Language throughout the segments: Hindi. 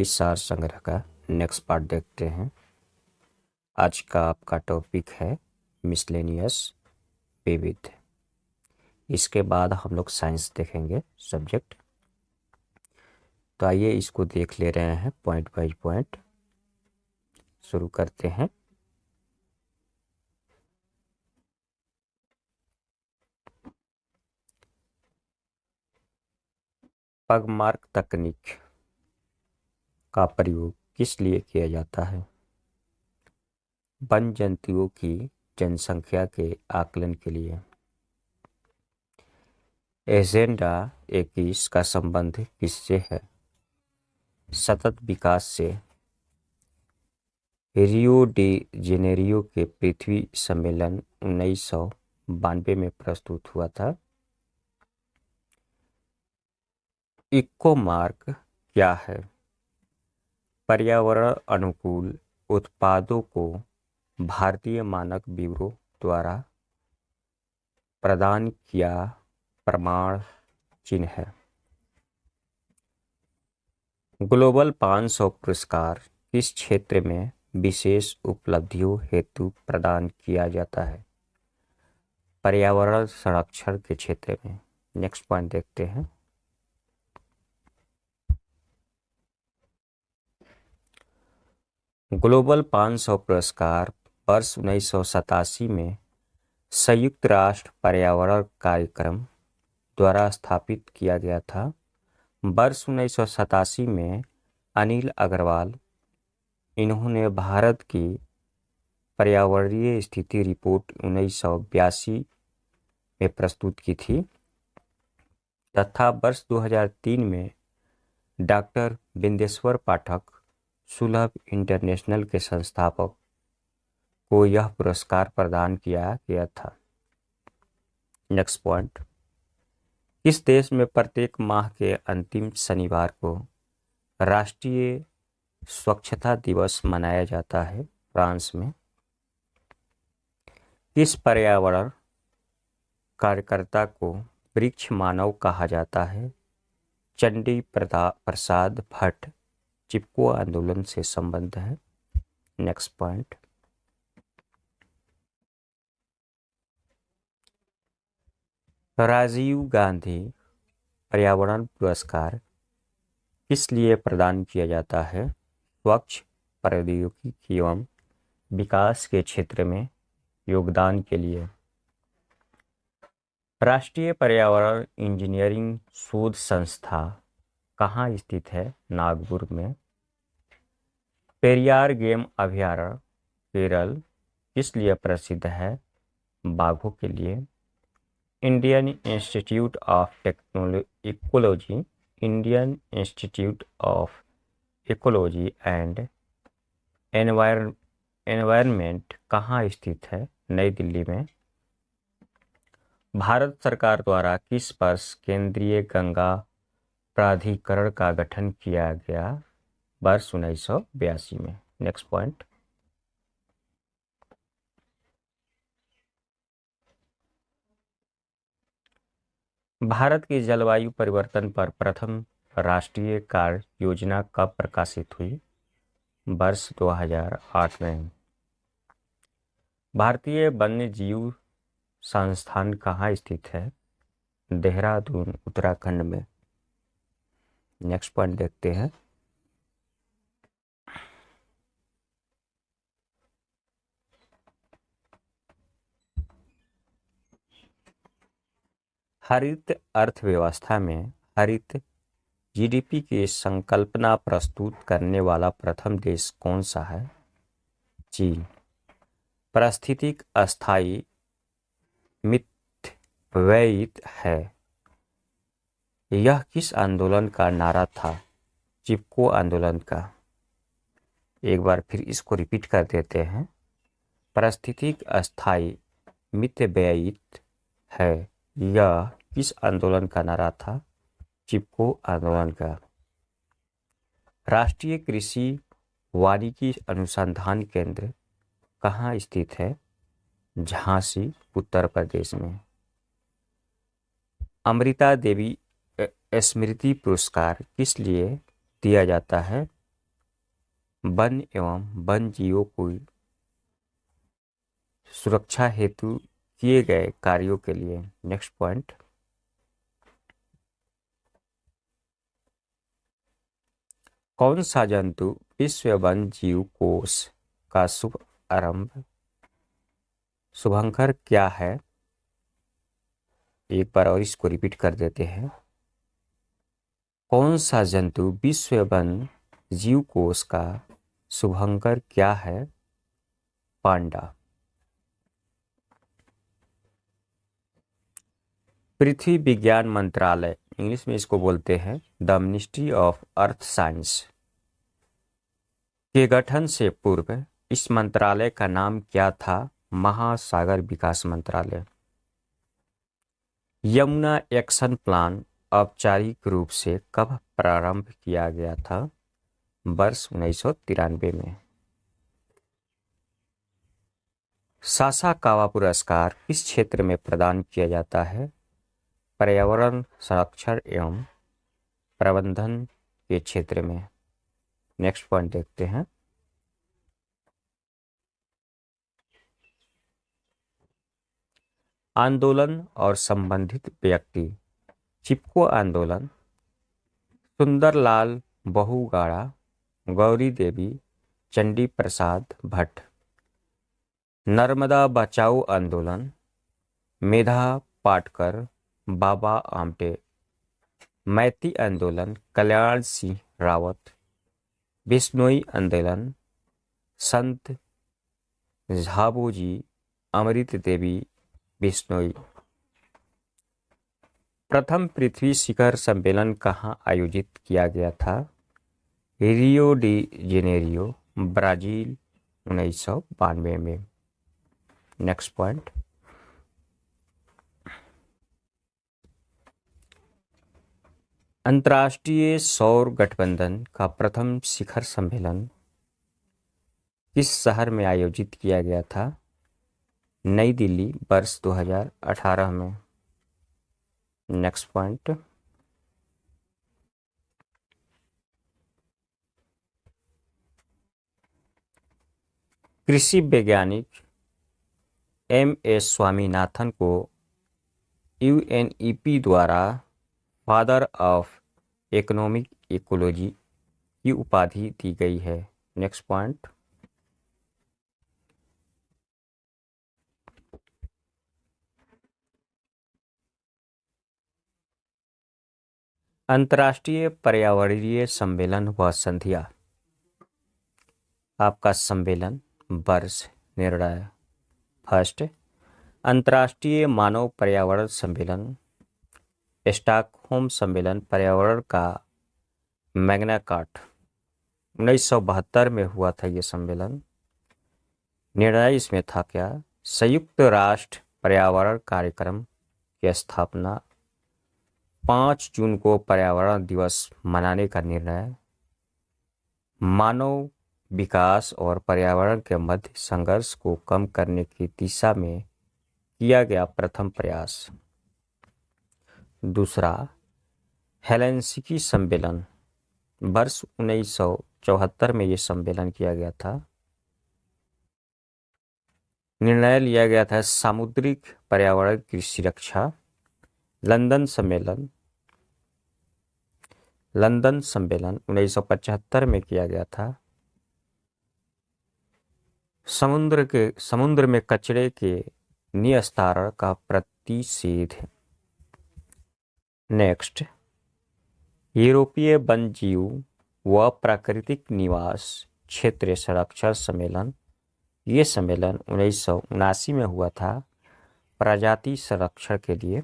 सार संग्रह का नेक्स्ट पार्ट देखते हैं। आज का आपका टॉपिक है मिसलेनियस, विविध। इसके बाद हम लोग साइंस देखेंगे सब्जेक्ट। तो आइए इसको देख ले रहे हैं पॉइंट बाय पॉइंट। शुरू करते हैं। पगमार्क तकनीक का प्रयोग किस लिए किया जाता है? वन जंतुओं की जनसंख्या के आकलन के लिए। एजेंडा 21 का संबंध किससे है? सतत विकास से। रियो डी जेनेरियो के पृथ्वी सम्मेलन 1992 में प्रस्तुत हुआ था। इकोमार्क क्या है? पर्यावरण अनुकूल उत्पादों को भारतीय मानक ब्यूरो द्वारा प्रदान किया प्रमाण चिन्ह है। ग्लोबल 500 पुरस्कार किस क्षेत्र में विशेष उपलब्धियों हेतु प्रदान किया जाता है? पर्यावरण संरक्षण के क्षेत्र में। नेक्स्ट पॉइंट देखते हैं। ग्लोबल 500 पुरस्कार वर्ष 1987 में संयुक्त राष्ट्र पर्यावरण कार्यक्रम द्वारा स्थापित किया गया था। वर्ष 1987 में अनिल अग्रवाल, इन्होंने भारत की पर्यावरणीय स्थिति रिपोर्ट 1982 में प्रस्तुत की थी तथा वर्ष 2003 में डॉक्टर बिंदेश्वर पाठक, सुलभ इंटरनेशनल के संस्थापक, को यह पुरस्कार प्रदान किया गया था। Next point. इस देश में प्रत्येक माह के अंतिम शनिवार को राष्ट्रीय स्वच्छता दिवस मनाया जाता है? फ्रांस में। इस पर्यावरण कार्यकर्ता को वृक्ष मानव कहा जाता है? चंडी प्रसाद भट्ट, चिपको आंदोलन से संबंध है। Next point. राजीव गांधी पर्यावरण पुरस्कार किस लिए प्रदान किया जाता है? स्वच्छ प्रौद्योगिकी एवं विकास के क्षेत्र में योगदान के लिए। राष्ट्रीय पर्यावरण इंजीनियरिंग शोध संस्था कहाँ स्थित है? नागपुर में। पेरियार गेम अभयारण्य केरल किस लिए प्रसिद्ध है? बाघों के लिए। Indian institute of ecology, Indian institute of ecology and environment कहाँ स्थित है? नई दिल्ली में। भारत सरकार द्वारा किस वर्ष केंद्रीय गंगा प्राधिकरण का गठन किया गया? वर्ष 1982 में। Next point. भारत की जलवायु परिवर्तन पर प्रथम राष्ट्रीय कार्य योजना कब प्रकाशित हुई? वर्ष 2008 में। भारतीय वन्य जीव संस्थान कहाँ स्थित है? देहरादून, उत्तराखंड में। नेक्स्ट पॉइंट देखते हैं। हरित अर्थव्यवस्था में हरित जीडीपी की संकल्पना प्रस्तुत करने वाला प्रथम देश कौन सा है? चीन। पारिस्थितिक अस्थायी मितव्ययित है, यह किस आंदोलन का नारा था? चिपको आंदोलन का। एक बार फिर इसको रिपीट कर देते हैं। पारिस्थितिक अस्थायी मितव्ययित है, यह किस आंदोलन का नारा था? चिपको आंदोलन का। राष्ट्रीय कृषि वानिकी अनुसंधान केंद्र कहाँ स्थित है? झांसी, उत्तर प्रदेश में। अमृता देवी स्मृति पुरस्कार किस लिए दिया जाता है? वन एवं वन जीवों को सुरक्षा हेतु किए गए कार्यों के लिए। नेक्स्ट पॉइंट, कौन सा जंतु विश्व वन जीव कोष का शुभंकर क्या है? एक बार और इसको रिपीट कर देते हैं। कौन सा जंतु विश्व वन जीव कोष का शुभंकर क्या है? पांडा। पृथ्वी विज्ञान मंत्रालय, इंग्लिश में इसको बोलते हैं the ministry of earth science, के गठन से पूर्व इस मंत्रालय का नाम क्या था? महासागर विकास मंत्रालय। यमुना एक्शन प्लान औपचारिक रूप से कब प्रारंभ किया गया था? वर्ष 1993 में। सासाकावा पुरस्कार किस क्षेत्र में प्रदान किया जाता है? पर्यावरण संरक्षण एवं प्रबंधन के क्षेत्र में। नेक्स्ट पॉइंट देखते हैं, आंदोलन और संबंधित व्यक्ति। चिपको आंदोलन, सुंदरलाल बहुगाड़ा, गौरी देवी, चंडी प्रसाद भट्ट। नर्मदा बचाओ आंदोलन, मेधा पाटकर, बाबा आमटे। मैती आंदोलन, कल्याण सिंह रावत। बिश्नोई आंदोलन, संत झाबूजी, अमृत देवी बिश्नोई। प्रथम पृथ्वी शिखर सम्मेलन कहाँ आयोजित किया गया था? रियो डी जेनेरियो, ब्राजील, 1992 में। नेक्स्ट पॉइंट, अंतर्राष्ट्रीय सौर गठबंधन का प्रथम शिखर सम्मेलन किस शहर में आयोजित किया गया था? नई दिल्ली, वर्ष 2018 में। नेक्स्ट पॉइंट, कृषि वैज्ञानिक एम.एस. स्वामीनाथन को यूएनईपी द्वारा फादर ऑफ इकोनॉमिक इकोलॉजी की उपाधि दी गई है। नेक्स्ट पॉइंट, अंतर्राष्ट्रीय पर्यावरणीय सम्मेलन व संध्या। आपका सम्मेलन वर्ष निर्णय। फर्स्ट, अंतर्राष्ट्रीय मानव पर्यावरण सम्मेलन। स्टॉकहोम सम्मेलन पर्यावरण का मैग्ना कार्टा, 1972 में हुआ था ये सम्मेलन। निर्णय इसमें था क्या? संयुक्त राष्ट्र पर्यावरण कार्यक्रम की स्थापना, 5 जून को पर्यावरण दिवस मनाने का निर्णय, मानव विकास और पर्यावरण के मध्य संघर्ष को कम करने की दिशा में किया गया प्रथम प्रयास। दूसरा, हेलसिंकी सम्मेलन, वर्ष 1974 में ये सम्मेलन किया गया था। निर्णय लिया गया था सामुद्रिक पर्यावरण की सुरक्षा। लंदन सम्मेलन 1975 में किया गया था। समुद्र में कचरे के निस्तारण का प्रतिषेध। नेक्स्ट, यूरोपीय वन्यजीव व प्राकृतिक निवास क्षेत्र संरक्षण सम्मेलन। ये सम्मेलन 1979 में हुआ था प्रजाति संरक्षण के लिए।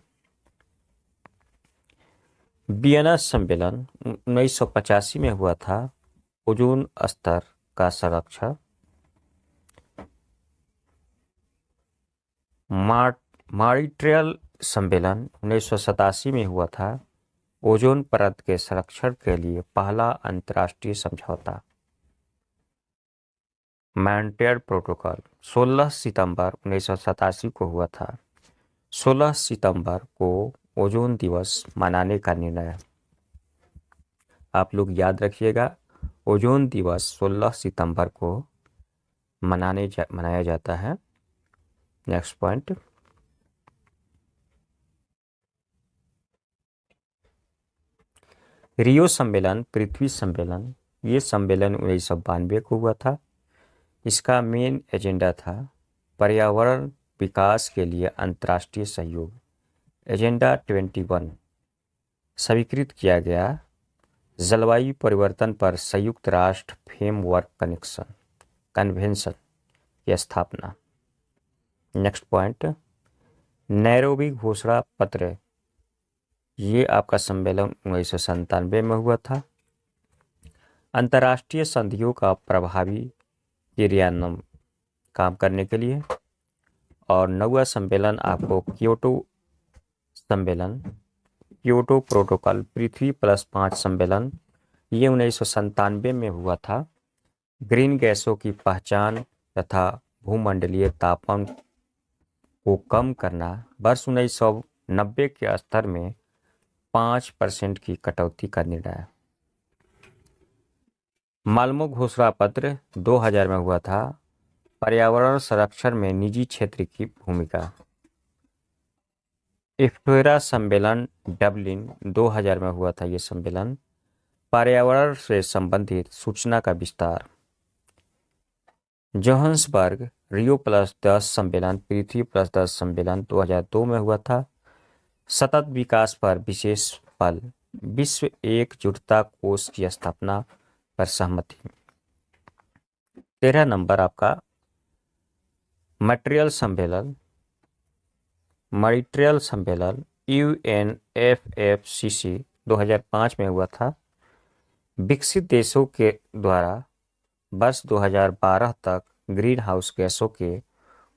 वियना सम्मेलन 1985 में हुआ था ओजोन स्तर का संरक्षण। मॉन्ट्रियल सम्मेलन 1987 में हुआ था ओजोन परत के संरक्षण के लिए पहला अंतर्राष्ट्रीय समझौता। मॉन्ट्रियल प्रोटोकॉल 16 सितंबर 1987 को हुआ था। 16 सितंबर को ओजोन दिवस मनाने का निर्णय। आप लोग याद रखिएगा, ओजोन दिवस 16 सितंबर को मनाया जाता है। नेक्स्ट पॉइंट, रियो सम्मेलन, पृथ्वी सम्मेलन, ये सम्मेलन 1992 को हुआ था। इसका मेन एजेंडा था पर्यावरण विकास के लिए अंतर्राष्ट्रीय सहयोग। एजेंडा 21 स्वीकृत किया गया जलवायु परिवर्तन पर संयुक्त राष्ट्र फ्रेमवर्क कन्वेंशन की स्थापना। नेक्स्ट पॉइंट, नैरोबी घोषणा पत्र, ये आपका सम्मेलन 1997 में हुआ था। अंतर्राष्ट्रीय संधियों का प्रभावी क्रियान्वयन काम करने के लिए। और 9वां सम्मेलन आपको क्योटो सम्मेलन, क्योटो प्रोटोकॉल पृथ्वी प्लस 5 सम्मेलन, ये 1997 में हुआ था। ग्रीन गैसों की पहचान तथा भूमंडलीय तापमान को कम करना, वर्ष 1990 के स्तर में 5% की कटौती का निर्णय। माल्मो घोषणा पत्र 2000 में हुआ था। पर्यावरण संरक्षण में निजी क्षेत्र की भूमिका। इफ्टोरा सम्मेलन डबलिन 2000 में हुआ था। ये सम्मेलन पर्यावरण से संबंधित सूचना का विस्तार। जोहान्सबर्ग रियो प्लस 10 सम्मेलन, पृथ्वी प्लस 10 सम्मेलन 2002 में हुआ था। सतत विकास पर विशेष पल, विश्व एकजुटता कोष की स्थापना पर सहमति। 13 नंबर आपका मॉन्ट्रियल सम्मेलन UNFCCC 2005 में हुआ था। विकसित देशों के द्वारा वर्ष 2012 तक ग्रीन हाउस गैसों के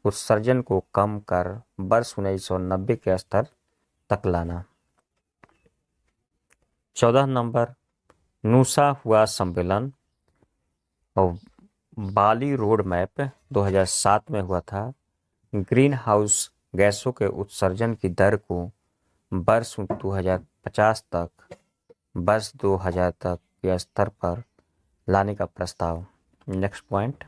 उत्सर्जन को कम कर वर्ष 1990 के स्तर तक लाना। 14 नंबर नूसा हुआ सम्मेलन और बाली रोड मैप 2007 में हुआ था। ग्रीन हाउस गैसों के उत्सर्जन की दर को वर्ष 2050 तक के स्तर पर लाने का प्रस्ताव। नेक्स्ट पॉइंट,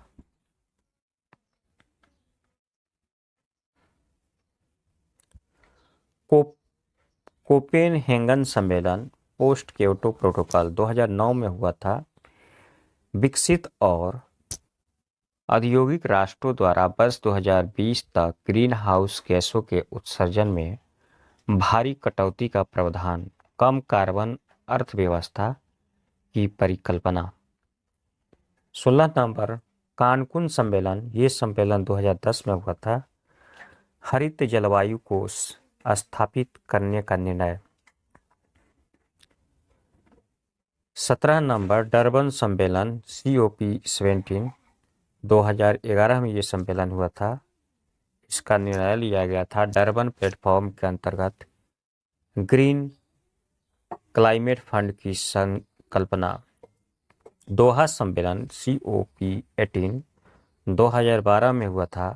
कोपेनहेगन सम्मेलन पोस्ट क्योटो प्रोटोकॉल 2009 में हुआ था। विकसित और औद्योगिक राष्ट्रों द्वारा वर्ष 2020 तक ग्रीन हाउस गैसों के उत्सर्जन में भारी कटौती का प्रावधान, कम कार्बन अर्थव्यवस्था की परिकल्पना। 16 नंबर कानकुन सम्मेलन, ये सम्मेलन 2010 में हुआ था। हरित जलवायु कोष स्थापित करने का निर्णय। 17 नंबर डरबन सम्मेलन COP17 2011 में ये सम्मेलन हुआ था। इसका निर्णय लिया गया था डरबन प्लेटफॉर्म के अंतर्गत ग्रीन क्लाइमेट फंड की संकल्पना। दोहा सम्मेलन COP18 2012 में हुआ था।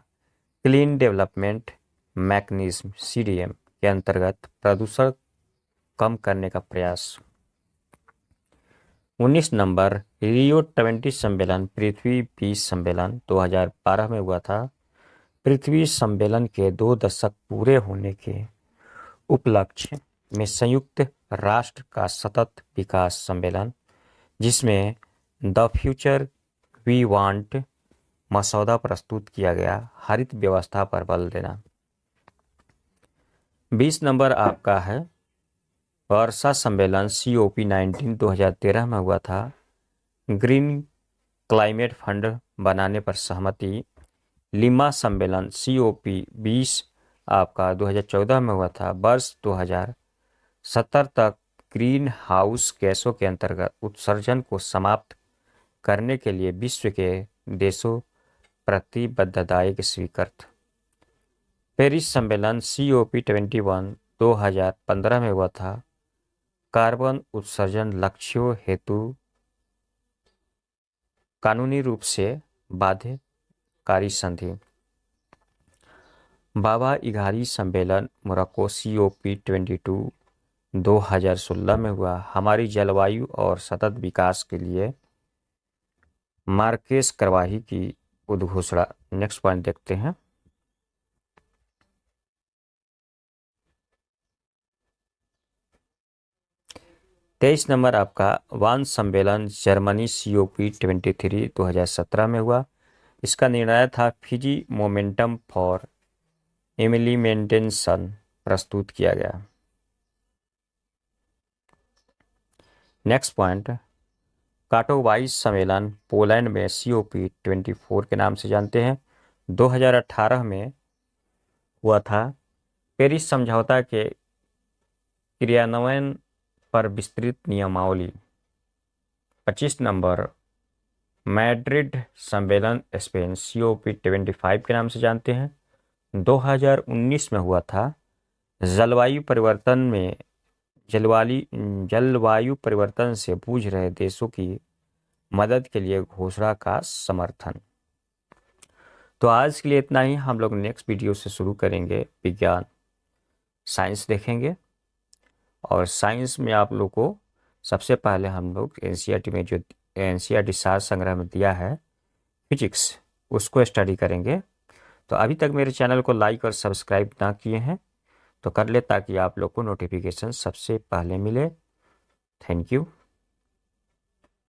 क्लीन डेवलपमेंट मैकेनिज्म CDM के अंतर्गत प्रदूषण कम करने का प्रयास। 19 नंबर रियो 20 सम्मेलन पृथ्वी 20 सम्मेलन 2012 में हुआ था। पृथ्वी सम्मेलन के 2 दशक पूरे होने के उपलक्ष्य में संयुक्त राष्ट्र का सतत विकास सम्मेलन, जिसमें द फ्यूचर वी वांट मसौदा प्रस्तुत किया गया, हरित व्यवस्था पर बल देना। 20 नंबर आपका है वर्षा सम्मेलन COP19 2013 में हुआ था। ग्रीन क्लाइमेट फंड बनाने पर सहमति। लिमा सम्मेलन COP20 आपका 2014 में हुआ था। वर्ष 2070 तक ग्रीन हाउस गैसों के अंतर्गत उत्सर्जन को समाप्त करने के लिए विश्व के देशों प्रतिबद्धताएं स्वीकृत। पेरिस सम्मेलन COP21 2015 में हुआ था। कार्बन उत्सर्जन लक्ष्यों हेतु कानूनी रूप से बाध्यकारी संधि। बाबा इघारी सम्मेलन मोरक्को COP22 2016 में हुआ। हमारी जलवायु और सतत विकास के लिए मार्केस करवाही की उद्घोषणा। नेक्स्ट पॉइंट देखते हैं। तेईस नंबर आपका वान सम्मेलन जर्मनी COP23 2017 में हुआ। इसका निर्णय था फिजी मोमेंटम फॉर इम्प्लीमेंटेशन प्रस्तुत किया गया। नेक्स्ट पॉइंट, काटोवाइस सम्मेलन पोलैंड में COP24 के नाम से जानते हैं, 2018 में हुआ था। पेरिस समझौता के क्रियान्वयन पर विस्तृत नियमावली। 25 नंबर, मैड्रिड सम्मेलन स्पेन COP25 के नाम से जानते हैं, 2019 में हुआ था। जलवायु परिवर्तन से जूझ रहे देशों की मदद के लिए घोषणा का समर्थन। तो आज के लिए इतना ही। हम लोग नेक्स्ट वीडियो से शुरू करेंगे विज्ञान, साइंस देखेंगे। और साइंस में आप लोग को सबसे पहले हम लोग एनसीईआरटी में जो एनसीईआरटी सार संग्रह में दिया है फिजिक्स, उसको स्टडी करेंगे। तो अभी तक मेरे चैनल को लाइक और सब्सक्राइब ना किए हैं तो कर ले, ताकि आप लोग को नोटिफिकेशन सबसे पहले मिले। Thank you.